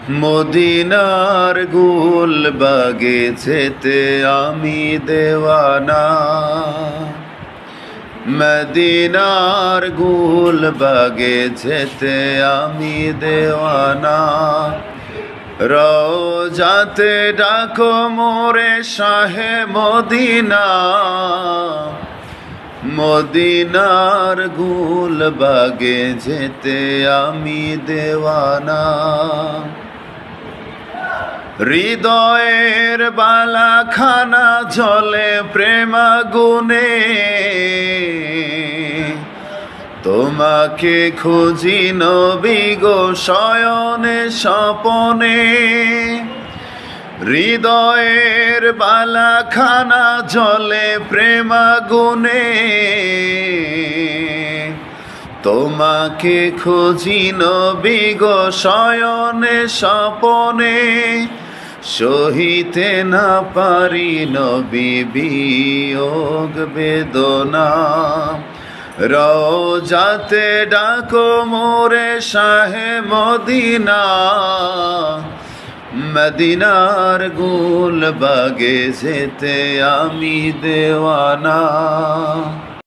মদিনার গুল বাগে যেতে আমি দেওয়ানা, মদিনার গুল বাগে যেতে আমি দেওয়ানা। রওজাতে ডাকো মোরে শাহে মদিনা, মদিনার গুল বাগে যেতে আমি দেওয়ানা। হৃদয়ের বালাখানা জ্বলে প্রেমাগুনে, তোমাকে খুঁজি নবী গো শয়নে স্বপনে। হৃদয়ের বালাখানা জ্বলে প্রেমাগুনে, তোমাকে খুঁজি নবী গো শয়নে স্বপনে। সহিতে না পারি নবী বিয়োগ বেদনা, রওজাতে ডাকো মোরে শাহে মদিনা, মদিনার গুল বাগে যেতে আমি দেওয়ানা।